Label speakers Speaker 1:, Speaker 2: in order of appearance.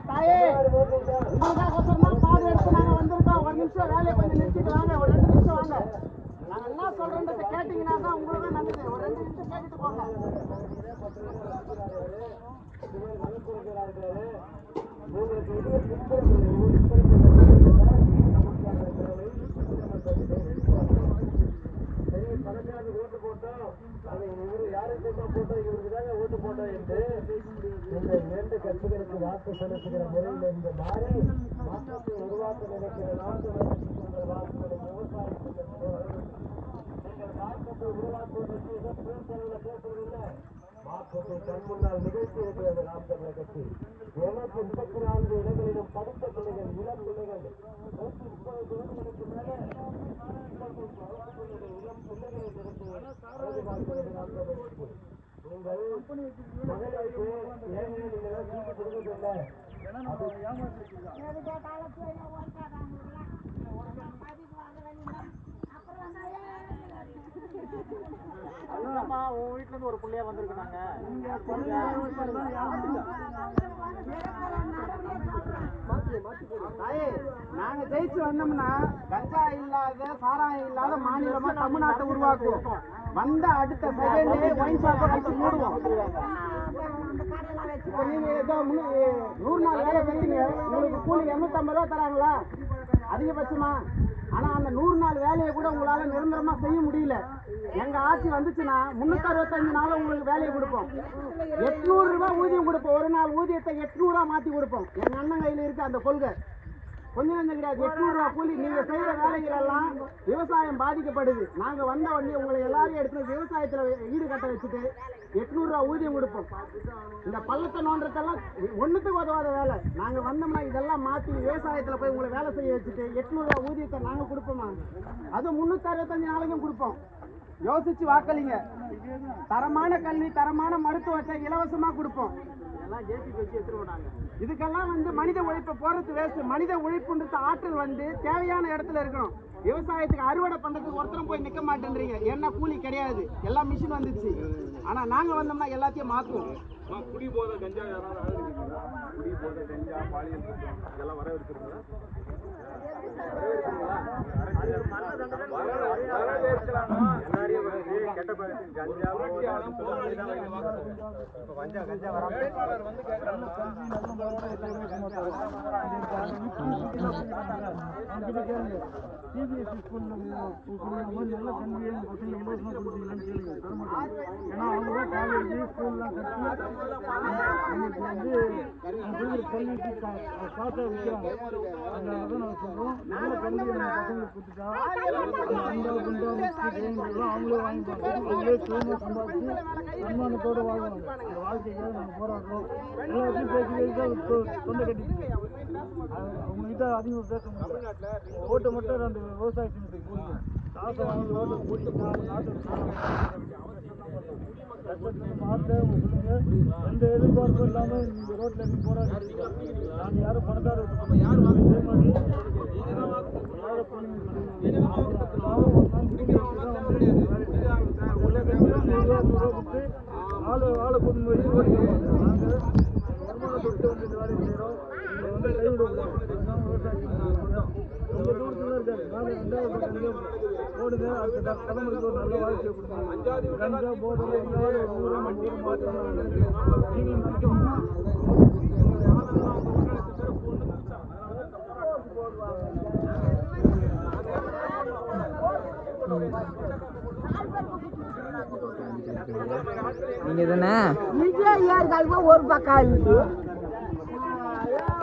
Speaker 1: தாயே பாடு எடுத்து நாங்க வந்திருக்கோம். ஒரு நிமிஷம் வேலையை கொஞ்சம் நிறுத்திட்டு வாங்க. ஒரு 2 நிமிஷம் வாங்க. நாங்க என்ன சொல்றோன்றத கேட்டீங்கன்னா தான் உங்களுக்கு நல்லது. ஒரு 2 நிமிஷம் கேட்டுட்டு போங்க. ஓட்டு போட்டோம் யாருக்கு போட்டோம் இவருக்கு தாங்க ஓட்டு போட்டோம் என்று இந்த 2 கட்சிகளுக்கு வாக்கு செலுத்துகிற முறையில் இந்த மாறி மாற்றத்தை உருவாக்க நினைக்கிற நாட்டு வாக்குகளை விவசாயத்துக்கு நீங்கள் மாற்றத்தை உருவாக்குவதற்கு பேசுறதில்லை மாற்றத்தை கண் முன்னால் நிகழ்ச்சி இருக்கிறது நாம் தமிழர் கட்சி. 234 இடங்களிலும் படித்த பிள்ளைகள் இளம் பிள்ளைகள் 130 இடங்களுக்கு மேலே இளம் பிள்ளைகளை நிறுத்தி அழகு பார்க்கிறது நாம் தமிழர் கட்சி. நீங்கள் மகளிருக்கு ஏழையை நீங்கள் சீட்டு கொடுக்கவில்லை. உன் வீட்டுல இருந்து ஒரு பிள்ளையா வந்திருக்காங்க. நாங்க ஜெயிச்சு வந்தோம்னா கஞ்சா இல்லாத சாராயம் இல்லாத மாநிலமா தமிழ்நாட்டை உருவாக்குவோம். வந்த அடுத்த செகண்டே ஒயின் ஷாப்பை வச்சு மூடுவோம். இப்போ நீங்க ஏதோ 100 நாள் வேலை பார்த்தீங்க, உங்களுக்கு கூலி 250 ரூபா தராங்களா அதிகபட்சமா? ஆனா அந்த 100 நாள் வேலையை கூட உங்களால நிரந்தரமா செய்ய முடியல. எங்க ஆட்சி வந்துச்சுன்னா 365 நாள் உங்களுக்கு வேலையை கொடுப்போம். 800 ரூபாய் ஊதியம் கொடுப்போம். ஒரு நாள் ஊதியத்தை 800 மாத்தி கொடுப்போம். எங்க அண்ணன் கையில இருக்கு அந்த கொள்கை. கொஞ்சம் நஞ்சம் கிடையாது. 800 ரூபாய் கூலி. நீங்க செய்யற வேலைகள் எல்லாம் விவசாயம் பாதிக்கப்படுது. நாங்க வந்த உடனே உங்களை எல்லாரையும் எடுத்து விவசாயத்துல ஈடுகட்ட வச்சுட்டு 800 ரூபாய் ஊதியம் கொடுப்போம். இந்த பள்ளத்தை நோன்றதெல்லாம் ஒண்ணுத்துக்கு உதவாத வேலை. நாங்க வந்தோம்னா இதெல்லாம் மாத்தி விவசாயத்துல போய் உங்களை வேலை செய்ய வச்சுட்டு 800 ரூபாய் ஊதியத்தை நாங்க கொடுப்போமா? அதுவும் 365 நாளைக்கும் கொடுப்போம். யோசிச்சு வாக்களிங்க. தரமான கல்வி, தரமான மருத்துவத்தை இலவசமா கொடுப்போம். இதுக்கெல்லாம் மனித உழைப்பை போறது வேஸ்ட். மனித உழைப்புன்றது ஆற்றல் தேவையான இடத்துல இருக்கணும். விவசாயத்துக்கு அறுவடை பண்றதுக்கு ஒருத்தரும் போய் நிக்க மாட்டேன்றீங்க. என்ன கூலி கிடையாது, எல்லாம் மிஷின் வந்துச்சு. ஆனா நாங்க வந்தோம்னா எல்லாத்தையும் மாத்துவோம்.
Speaker 2: குடி போத கஞ்சா குடி போத கஞ்சா பாலியல் இதெல்லாம் வரவேற்கிறீங்களா?
Speaker 3: சிபிஎஸ்சி ஸ்கூல்ல நல்ல கல்வியை பசங்க இலவசமாக கொடுத்தீங்களான்னு கேளுங்க. தரமாட்டாங்க. ஏன்னா அவங்க தான் காலேஜ் ஸ்கூல்லாம் கட்டி அவங்களுக்கு கல்விக்கு காசாக விற்கிறாங்க. அதனால தான் நாங்கள் சொல்கிறோம், நல்ல கல்வியை நம்ம பசங்களுக்கு கொடுத்துட்டா அந்த அவங்களே வாங்கிப்பாங்க. அவங்களே சுயமாக சம்பாதிச்சு சன்மானத்தோடு வாழ்வாங்க. அந்த வாழ்க்கைக்காக நாங்கள் போராடுறோம். எல்லாத்தையும் பேசி தான் சொந்த கட்டிட்டு அவங்ககிட்ட அதிகமாக பேச முடியும். ஓட்டு மட்டும் அந்த விவசாய சின்னத்துக்கு கொடுங்க. காசை வாங்கி ஓட்டு போட்டு நாட்டு பார்த்து சொல்லுங்க. எந்த எதிர்பார்ப்பும் இல்லாமல் இந்த ரோட்டில் இருந்து போராடி நாங்கள் யாரும் பணக்கார யாரும் இதே மாதிரி ஆளை கொண்டு போய் ஓடிக்க நாங்கள் வருமானம் கொடுத்து இந்த வேலையை செய்கிறோம். இதை கைவிடக்கூடாது. ரொம்ப தூரத்தில் இருக்காது. நாங்கள் 2வது ஓடுங்க. அடுத்த தலைமுறைக்கு ஒரு நல்ல வாழ்க்கையை கொடுத்தாங்க. கஞ்சா போதை இல்லாத ஒரு ஊரை நம்ம ஊரை மாற்றணும். நீங்களும் நினைக்கணும்னா
Speaker 4: நீங்க தானே
Speaker 1: ஒரு பக்கம்